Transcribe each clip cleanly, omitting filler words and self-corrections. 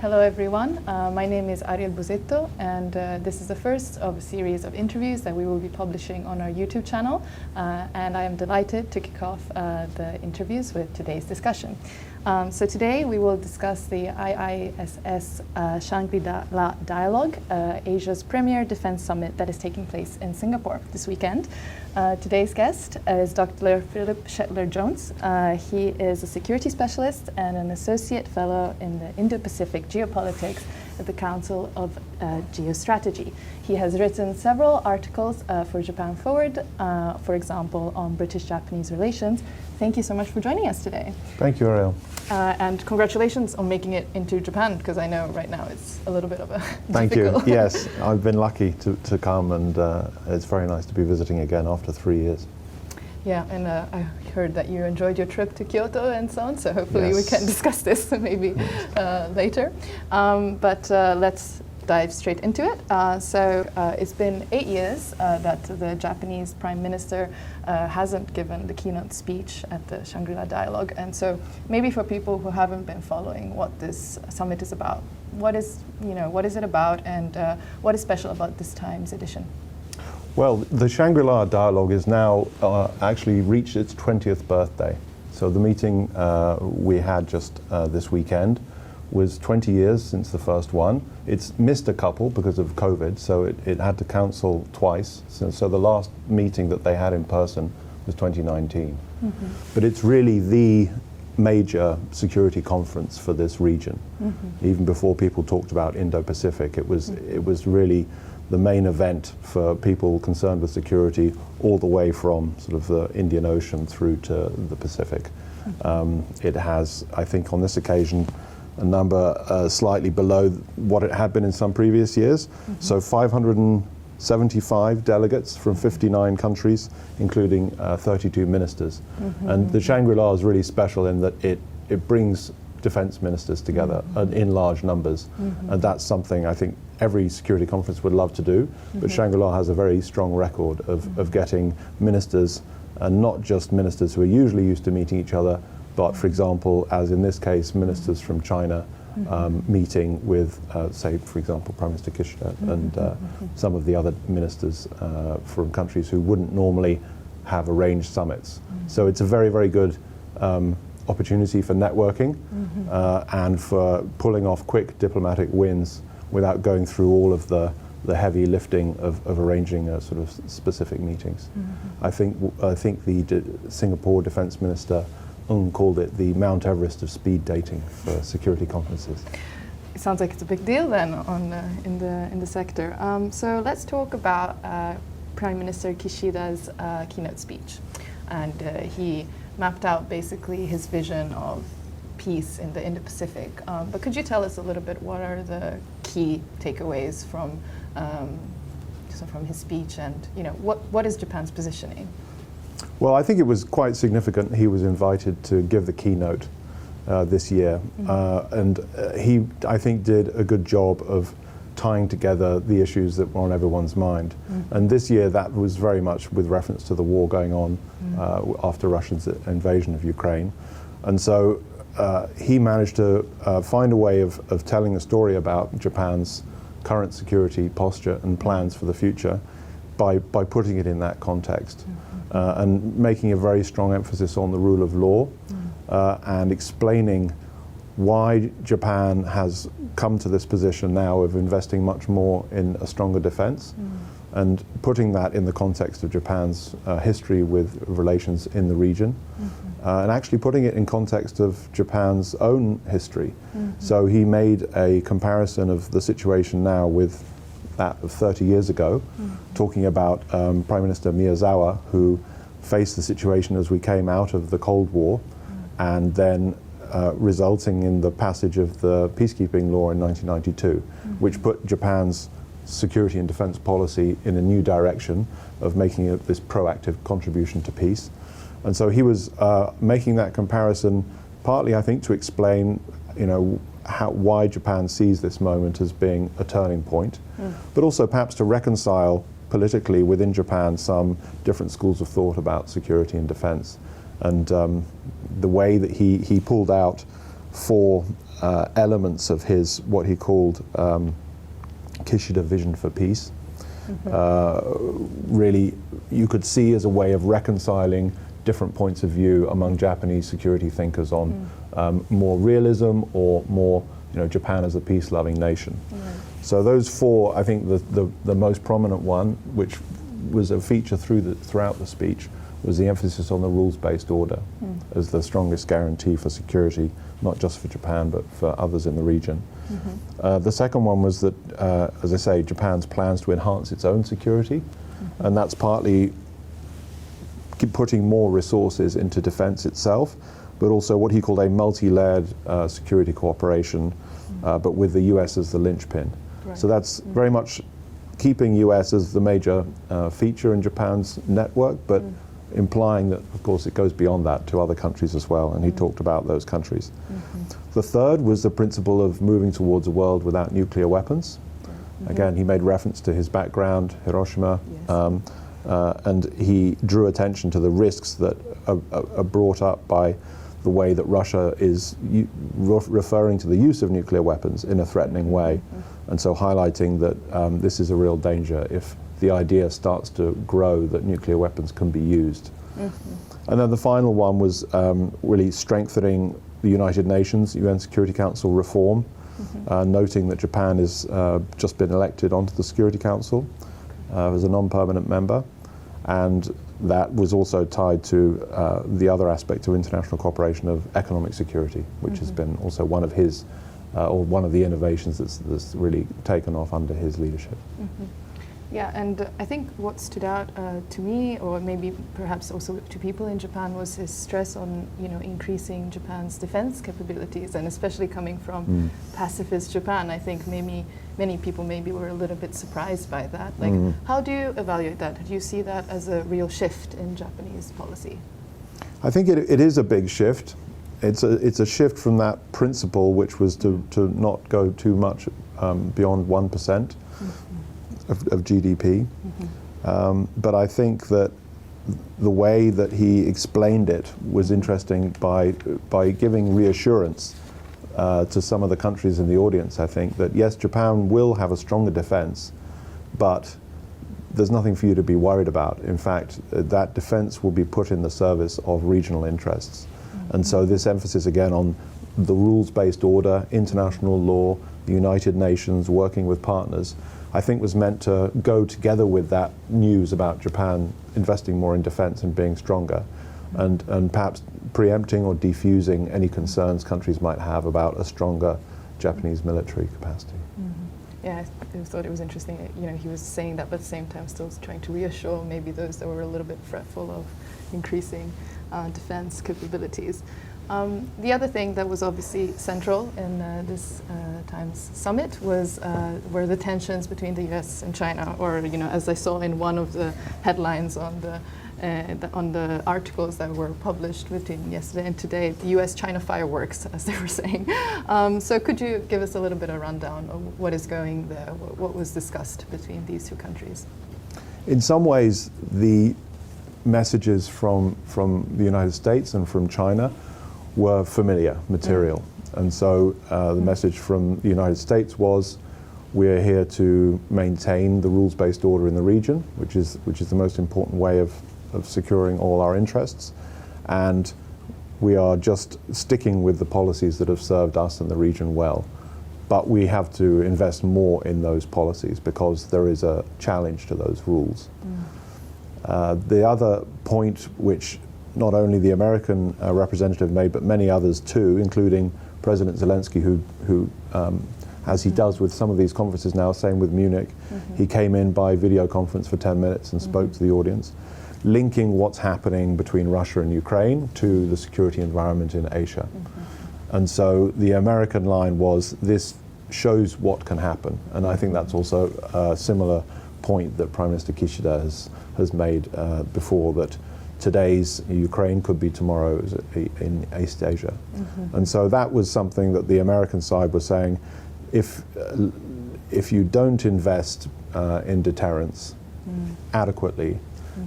Hello everyone, my name is Ariel Buzetto, and this is the first of a series of interviews that we will be publishing on our YouTube channel, and I am delighted to kick off the interviews with today's discussion. So today we will discuss the IISS Shangri-La Dialogue, Asia's premier defense summit that is taking place in Singapore this weekend. Today's guest is Dr. Philip Shetler-Jones. He is a security specialist and an associate fellow in the Indo-Pacific geopolitics at the Council of Geostrategy. He has written several articles for Japan Forward, for example, on British-Japanese relations. Thank you so much for joining us today. Thank you, Ariel. And congratulations on making it into Japan, because I know right now it's a little bit of a Thank you. Yes, I've been lucky to come, and it's very nice to be visiting again after 3 years. Yeah, and I heard that you enjoyed your trip to Kyoto and so on, so hopefully Yes. we can discuss this maybe later. But let's dive straight into it. It's been 8 years that the Japanese Prime Minister hasn't given the keynote speech at the Shangri-La Dialogue, and so maybe for people who haven't been following what this summit is about, what is it about, and what is special about this time's edition? Well, the Shangri-La Dialogue is now actually reached its 20th birthday. So the meeting we had just this weekend was 20 years since the first one. It's missed a couple because of COVID, so it had to cancel twice. So the last meeting that they had in person was 2019. Mm-hmm. But it's really the major security conference for this region. Mm-hmm. Even before people talked about Indo-Pacific, it was really the main event for people concerned with security, all the way from sort of the Indian Ocean through to the Pacific. Mm-hmm. It has, I think on this occasion, a number slightly below what it had been in some previous years. Mm-hmm. So 575 delegates from 59 countries, including 32 ministers. Mm-hmm. And the Shangri-La is really special in that it brings defense ministers together in large numbers. Mm-hmm. And that's something I think every security conference would love to do. Mm-hmm. But Shangri-La has a very strong record of getting ministers, and not just ministers who are usually used to meeting each other, but for example, as in this case, ministers from China meeting with, say, for example, Prime Minister Kishida and some of the other ministers from countries who wouldn't normally have arranged summits. So it's a very, very good opportunity for networking and for pulling off quick diplomatic wins without going through all of the heavy lifting of arranging sort of specific meetings. I think the Singapore Defence Minister called it the Mount Everest of speed dating for security conferences. It sounds like it's a big deal then in the sector. So let's talk about Prime Minister Kishida's keynote speech, and he mapped out basically his vision of peace in the Indo-Pacific. But could you tell us a little bit what are the key takeaways from his speech, and what is Japan's positioning? Well, I think it was quite significant he was invited to give the keynote this year. And he, I think, did a good job of tying together the issues that were on everyone's mind. And this year that was very much with reference to the war going on after Russia's invasion of Ukraine. And so he managed to find a way of telling a story about Japan's current security posture and plans for the future by putting it in that context. And making a very strong emphasis on the rule of law and explaining why Japan has come to this position now of investing much more in a stronger defense and putting that in the context of Japan's history with relations in the region and actually putting it in context of Japan's own history. So he made a comparison of the situation now with that of 30 years ago, talking about Prime Minister Miyazawa, who faced the situation as we came out of the Cold War, and then resulting in the passage of the peacekeeping law in 1992, which put Japan's security and defense policy in a new direction of making this proactive contribution to peace. And so he was making that comparison partly, I think, to explain, why Japan sees this moment as being a turning point, but also perhaps to reconcile politically within Japan some different schools of thought about security and defense. And the way that he pulled out 4 elements of his, what he called Kishida vision for peace. Really, you could see as a way of reconciling different points of view among Japanese security thinkers on more realism or more, Japan as a peace-loving nation. So those four, I think the most prominent one, which was a feature throughout the speech, was the emphasis on the rules-based order as the strongest guarantee for security, not just for Japan, but for others in the region. The second one was that, as I say, Japan's plans to enhance its own security, and that's partly putting more resources into defense itself, but also what he called a multi-layered security cooperation, but with the US as the linchpin. Right. So that's very much keeping US as the major feature in Japan's network, but implying that, of course, it goes beyond that to other countries as well, and he talked about those countries. The third was the principle of moving towards a world without nuclear weapons. Again, he made reference to his background, Hiroshima, and he drew attention to the risks that are brought up by the way that Russia is referring to the use of nuclear weapons in a threatening way, and so highlighting that this is a real danger if the idea starts to grow that nuclear weapons can be used. And then the final one was really strengthening the United Nations, UN Security Council reform, noting that Japan has just been elected onto the Security Council as a non-permanent member, and that was also tied to the other aspect of international cooperation of economic security, which has been also one of his, or one of the innovations that's really taken off under his leadership. Yeah, and I think what stood out to me, or maybe perhaps also to people in Japan, was his stress on increasing Japan's defense capabilities, and especially coming from pacifist Japan. I think many people maybe were a little bit surprised by that. Like, how do you evaluate that? Do you see that as a real shift in Japanese policy? I think it is a big shift. It's a shift from that principle, which was to not go too much beyond 1%. Of GDP, but I think that the way that he explained it was interesting by giving reassurance to some of the countries in the audience. I think that yes, Japan will have a stronger defense, but there's nothing for you to be worried about. In fact, that defense will be put in the service of regional interests. And so this emphasis again on the rules-based order, international law, the United Nations, working with partners, I think was meant to go together with that news about Japan investing more in defense and being stronger, and perhaps preempting or defusing any concerns countries might have about a stronger Japanese military capacity. Yeah, I thought it was interesting. He was saying that, but at the same time still trying to reassure maybe those that were a little bit fretful of increasing defense capabilities. The other thing that was obviously central in this time's summit were the tensions between the U.S. and China, or as I saw in one of the headlines on the articles that were published between yesterday and today, the U.S.-China fireworks, as they were saying. So could you give us a little bit of rundown of what is going there, what was discussed between these two countries? In some ways, the messages from the United States and from China were familiar material. And so the message from the United States was, we're here to maintain the rules-based order in the region, which is the most important way of securing all our interests. And we are just sticking with the policies that have served us and the region well. But we have to invest more in those policies because there is a challenge to those rules. The other point, which not only the American representative made, but many others too, including President Zelensky, who as he does with some of these conferences now, same with Munich, he came in by video conference for 10 minutes and spoke to the audience, linking what's happening between Russia and Ukraine to the security environment in Asia. And so the American line was, this shows what can happen. And I think that's also a similar point that Prime Minister Kishida has made before, that today's Ukraine could be tomorrow's in East Asia. And so that was something that the American side was saying, if you don't invest in deterrence adequately,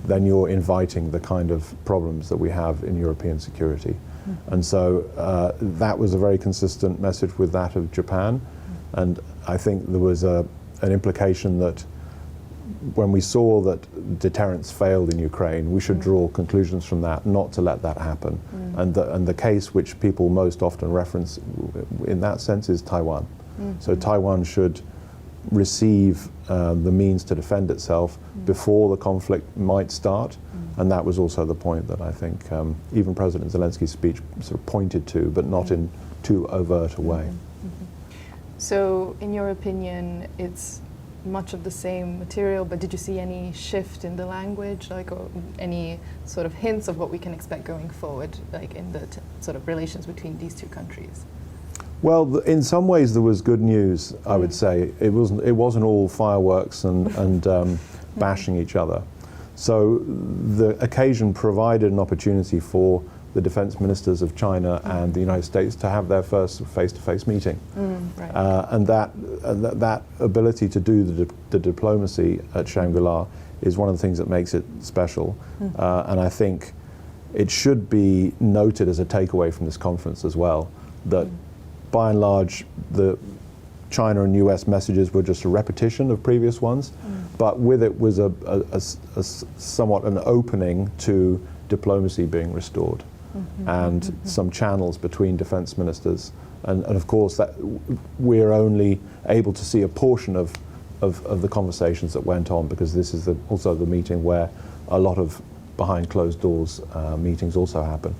then you're inviting the kind of problems that we have in European security. And so that was a very consistent message with that of Japan. And I think there was an implication that when we saw that deterrence failed in Ukraine, we should draw conclusions from that, not to let that happen. And the case which people most often reference in that sense is Taiwan. So Taiwan should receive the means to defend itself before the conflict might start. And that was also the point that I think even President Zelensky's speech sort of pointed to, but not in too overt a way. So in your opinion, it's much of the same material, but did you see any shift in the language, like, or any sort of hints of what we can expect going forward, like in the sort of relations between these two countries? Well, in some ways there was good news, I would say. It wasn't all fireworks and bashing each other. So the occasion provided an opportunity for the defense ministers of China and the United States to have their first face-to-face meeting. Right. And that ability to do the diplomacy at Shangri-La is one of the things that makes it special. And I think it should be noted as a takeaway from this conference as well, that by and large the China and US messages were just a repetition of previous ones, but with it was a somewhat an opening to diplomacy being restored. And some channels between defense ministers. And of course, that we're only able to see a portion of the conversations that went on, because this is also the meeting where a lot of behind closed doors meetings also happen.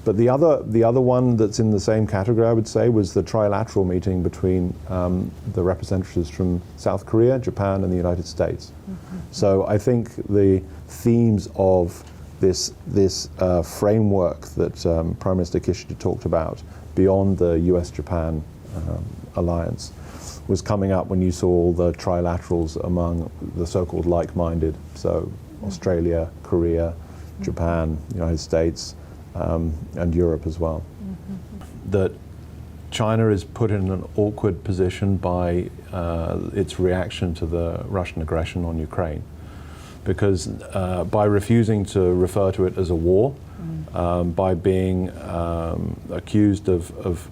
But the other one that's in the same category, I would say, was the trilateral meeting between the representatives from South Korea, Japan, and the United States. So I think the themes of this framework that Prime Minister Kishida talked about beyond the US-Japan alliance was coming up when you saw all the trilaterals among the so-called like-minded, so Australia, Korea, Japan, United States, and Europe as well. That China is put in an awkward position by its reaction to the Russian aggression on Ukraine. Because by refusing to refer to it as a war, by being accused of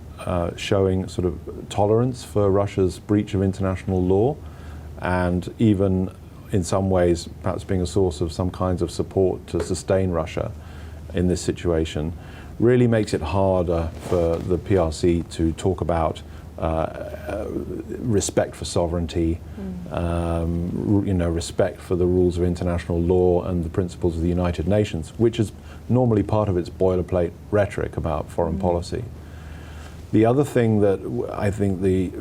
showing sort of tolerance for Russia's breach of international law, and even in some ways perhaps being a source of some kinds of support to sustain Russia in this situation, really makes it harder for the PRC to talk about respect for sovereignty, respect for the rules of international law and the principles of the United Nations, which is normally part of its boilerplate rhetoric about foreign policy. The other thing that I think the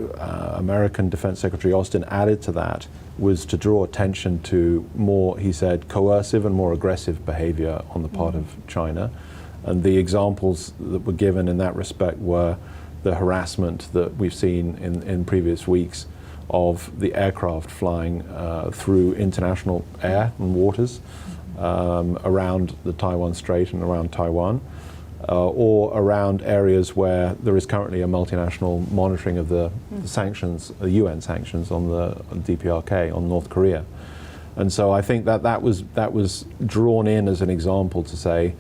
American Defense Secretary Austin added to that was to draw attention to more, he said, coercive and more aggressive behavior on the part of China. And the examples that were given in that respect were the harassment that we've seen in previous weeks of the aircraft flying through international air and waters around the Taiwan Strait and around Taiwan, or around areas where there is currently a multinational monitoring of the sanctions, the UN sanctions on the DPRK, on North Korea. And so I think that was drawn in as an example to say,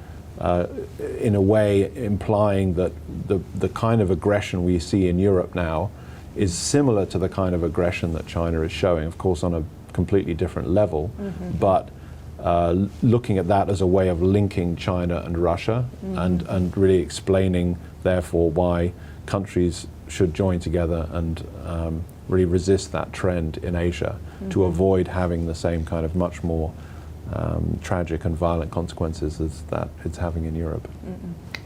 in a way implying that the kind of aggression we see in Europe now is similar to the kind of aggression that China is showing, of course on a completely different level, but looking at that as a way of linking China and Russia, and really explaining therefore why countries should join together and really resist that trend in Asia to avoid having the same kind of much more tragic and violent consequences as that it's having in Europe.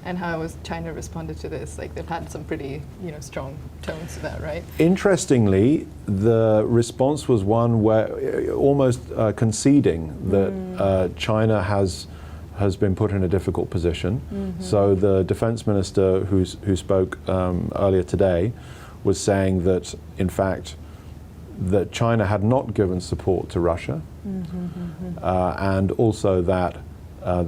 And how has China responded to this? Like, they've had some pretty, strong tones to that, right? Interestingly, the response was one where almost conceding that China has been put in a difficult position. So the defense minister who spoke earlier today was saying that, in fact, that China had not given support to Russia, and also that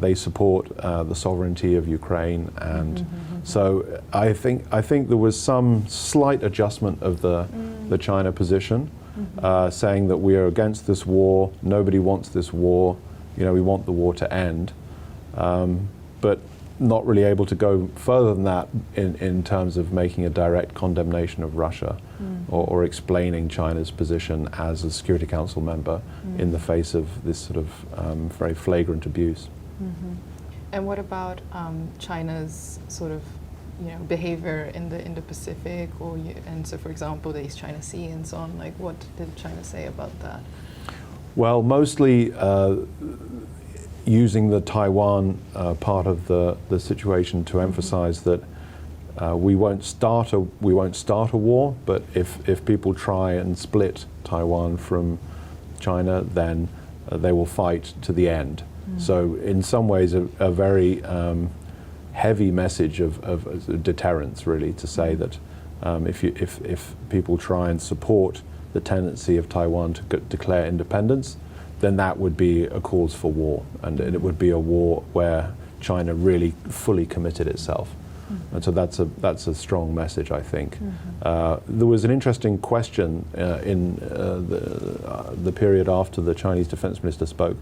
they support the sovereignty of Ukraine, and so I think there was some slight adjustment of the China position, saying that we are against this war, nobody wants this war, we want the war to end, but not really able to go further than that in terms of making a direct condemnation of Russia or explaining China's position as a Security Council member in the face of this sort of very flagrant abuse. And what about China's sort of behavior in the Indo-Pacific, and so for example the East China Sea and so on? Like, what did China say about that? Well, mostly using the Taiwan part of the situation to emphasize that we won't start a war, but if people try and split Taiwan from China, then they will fight to the end. So in some ways a very heavy message of deterrence, really, to say that if people try and support the tendency of Taiwan to declare independence, then that would be a cause for war, and it would be a war where China really fully committed itself. And so that's a strong message, I think. There was an interesting question in the period after the Chinese defense minister spoke,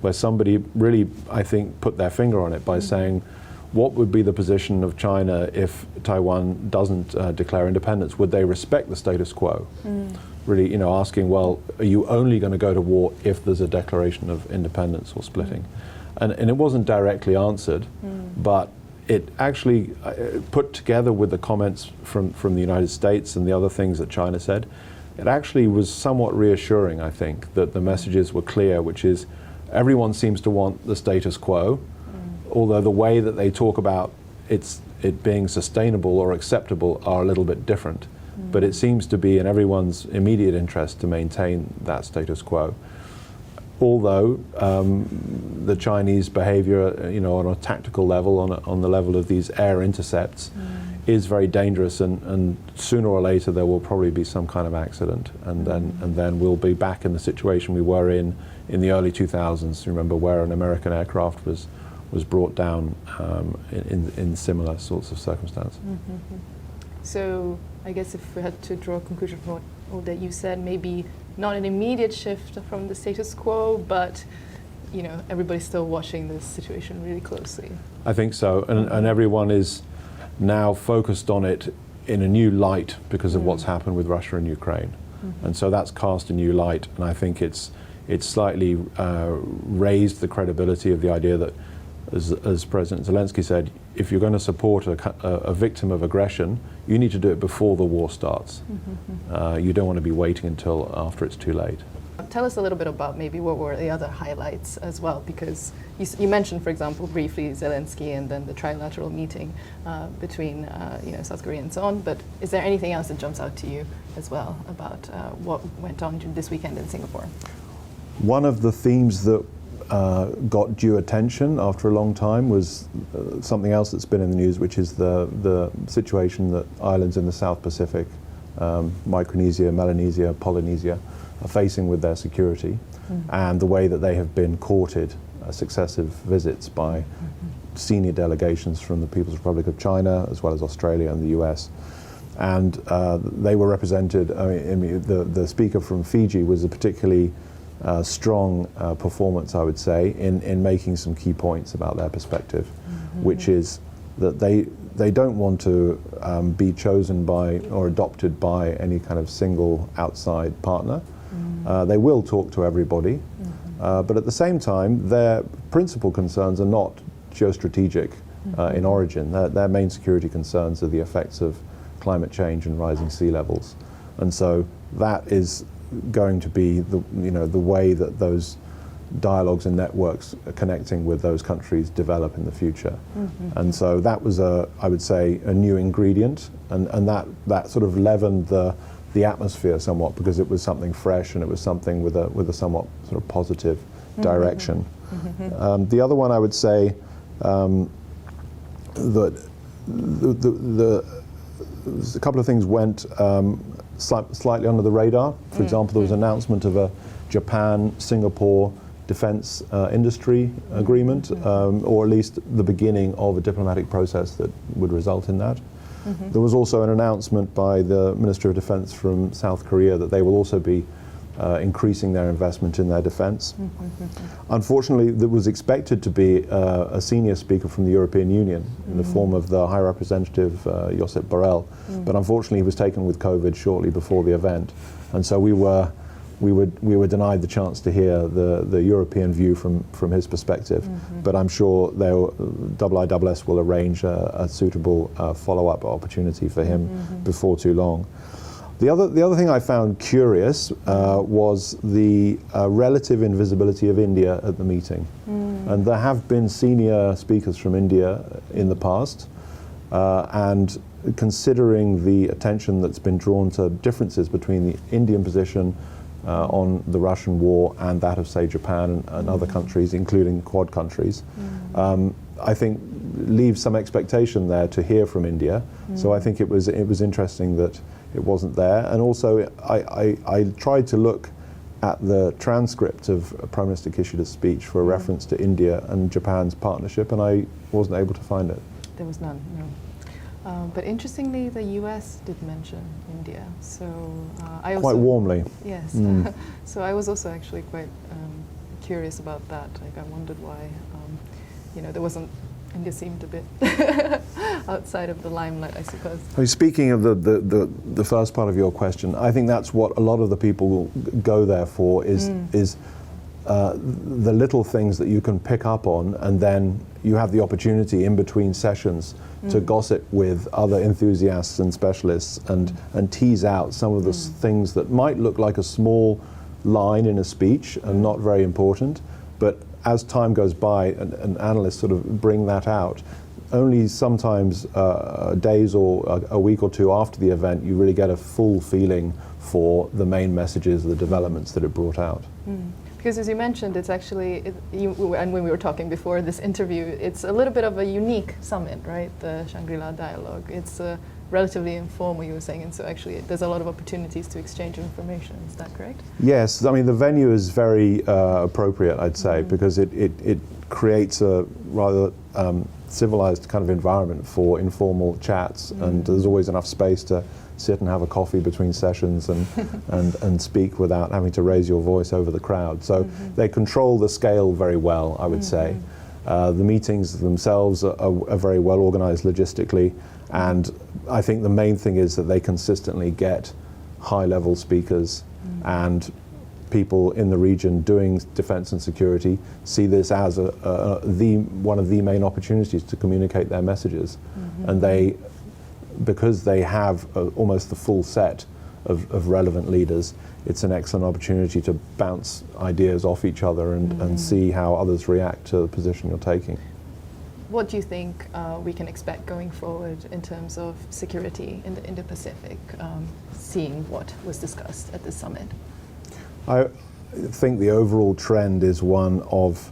where somebody really, I think, put their finger on it by saying, what would be the position of China if Taiwan doesn't declare independence? Would they respect the status quo? Really, asking, well, are you only going to go to war if there's a declaration of independence or splitting? And it wasn't directly answered, but it actually put together with the comments from the United States and the other things that China said, it actually was somewhat reassuring, I think, that the messages were clear, which is everyone seems to want the status quo, although the way that they talk about it being sustainable or acceptable are a little bit different. But it seems to be in everyone's immediate interest to maintain that status quo. Although the Chinese behavior, on a tactical level, on the level of these air intercepts, is very dangerous, and sooner or later there will probably be some kind of accident, and then we'll be back in the situation we were in the early 2000s. Remember, where an American aircraft was brought down in similar sorts of circumstances. So I guess if we had to draw a conclusion from all that you said, maybe not an immediate shift from the status quo, but everybody's still watching this situation really closely. I think so, and everyone is now focused on it in a new light because of what's happened with Russia and Ukraine. And so that's cast a new light, and I think it's slightly raised the credibility of the idea that, as President Zelensky said, if you're going to support a victim of aggression, you need to do it before the war starts. You don't want to be waiting until after it's too late. Tell us a little bit about maybe what were the other highlights as well, because you mentioned, for example, briefly Zelensky and then the trilateral meeting between South Korea and so on, but is there anything else that jumps out to you as well about what went on this weekend in Singapore? One of the themes that got due attention after a long time was something else that's been in the news, which is the situation that islands in the South Pacific, Micronesia, Melanesia, Polynesia, are facing with their security, and the way that they have been courted successive visits by senior delegations from the People's Republic of China, as well as Australia and the US. And they were represented, the speaker from Fiji was a particularly strong performance, I would say, in making some key points about their perspective, which is that they don't want to be chosen by or adopted by any kind of single outside partner. They will talk to everybody, but at the same time, their principal concerns are not geostrategic in origin. Their main security concerns are the effects of climate change and rising sea levels, and so that is going to be the way that those dialogues and networks connecting with those countries develop in the future. And so that was I would say a new ingredient, and that sort of leavened the atmosphere somewhat, because it was something fresh and it was something with a somewhat sort of positive direction. The other one, I would say that a couple of things went slightly under the radar. For example, there was an announcement of a Japan-Singapore defense industry agreement, or at least the beginning of a diplomatic process that would result in that. There was also an announcement by the Minister of Defense from South Korea that they will also be increasing their investment in their defense. Unfortunately, there was expected to be a senior speaker from the European Union in the form of the High Representative Josep Borrell, but unfortunately he was taken with COVID shortly before the event, and so we were denied the chance to hear the European view from his perspective. But I'm sure IISS will arrange a suitable follow-up opportunity for him before too long. The other thing I found curious was the relative invisibility of India at the meeting. And there have been senior speakers from India in the past, and considering the attention that's been drawn to differences between the Indian position on the Russian war and that of, say, Japan and other countries, including Quad countries, I think leaves some expectation there to hear from India. So I think it was interesting that it wasn't there. And also I tried to look at the transcript of Prime Minister Kishida's speech for a reference to India and Japan's partnership, and I wasn't able to find it. There was none, no. But interestingly, the US did mention India, so I also... Quite warmly. Yes. So I was also actually quite curious about that. Like, I wondered why, there wasn't... India seemed a bit outside of the limelight, I suppose. I mean, speaking of the first part of your question, I think that's what a lot of the people will go there for, is the little things that you can pick up on, and then you have the opportunity in between sessions to gossip with other enthusiasts and specialists and tease out some of the things that might look like a small line in a speech and not very important, but as time goes by and analysts sort of bring that out, only sometimes days or a week or two after the event you really get a full feeling for the main messages, the developments that it brought out. Because as you mentioned, it's actually, and when we were talking before this interview, it's a little bit of a unique summit, right? The Shangri-La dialogue. It's relatively informal, you were saying, and so actually there's a lot of opportunities to exchange information. Is that correct? Yes, I mean the venue is very appropriate, I'd say, because it creates a rather civilized kind of environment for informal chats, and there's always enough space to sit and have a coffee between sessions and speak without having to raise your voice over the crowd. So they control the scale very well, I would say. The meetings themselves are very well organized logistically, and I think the main thing is that they consistently get high-level speakers, and people in the region doing defense and security see this as one of the main opportunities to communicate their messages. And because they have almost the full set of relevant leaders, it's an excellent opportunity to bounce ideas off each other and see how others react to the position you're taking. What do you think we can expect going forward in terms of security in the Indo-Pacific, seeing what was discussed at this summit? I think the overall trend is one of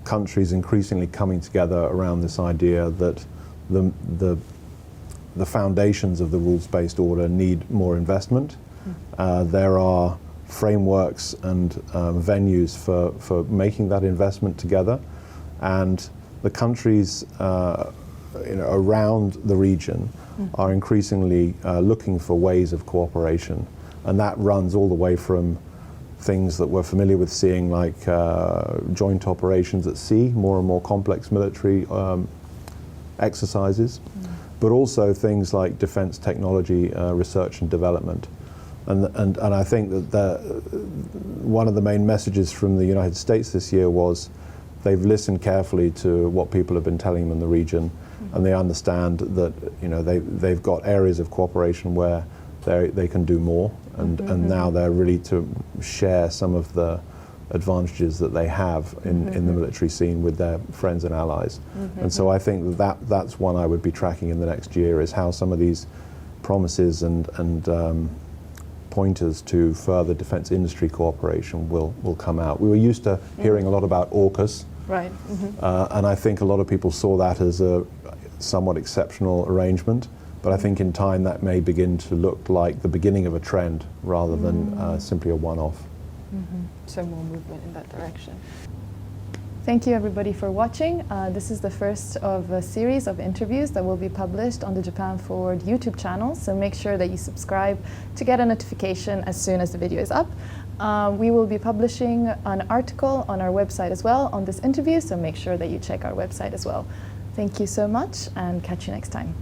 countries increasingly coming together around this idea that the foundations of the rules-based order need more investment. There are frameworks and venues for making that investment together, and the countries around the region are increasingly looking for ways of cooperation, and that runs all the way from things that we're familiar with seeing, like joint operations at sea, more and more complex military exercises, but also things like defense technology research and development. And I think that one of the main messages from the United States this year was they've listened carefully to what people have been telling them in the region, and they understand that they've got areas of cooperation where they can do more, and now they're really to share some of the advantages that they have in the military scene with their friends and allies. And so I think that's one I would be tracking in the next year, is how some of these promises and pointers to further defense industry cooperation will come out. We were used to hearing a lot about AUKUS, right? And I think a lot of people saw that as a somewhat exceptional arrangement, but I think in time that may begin to look like the beginning of a trend rather than simply a one-off. So more movement in that direction. Thank you everybody for watching. This is the first of a series of interviews that will be published on the Japan Forward YouTube channel, so make sure that you subscribe to get a notification as soon as the video is up. We will be publishing an article on our website as well on this interview, so make sure that you check our website as well. Thank you so much and catch you next time.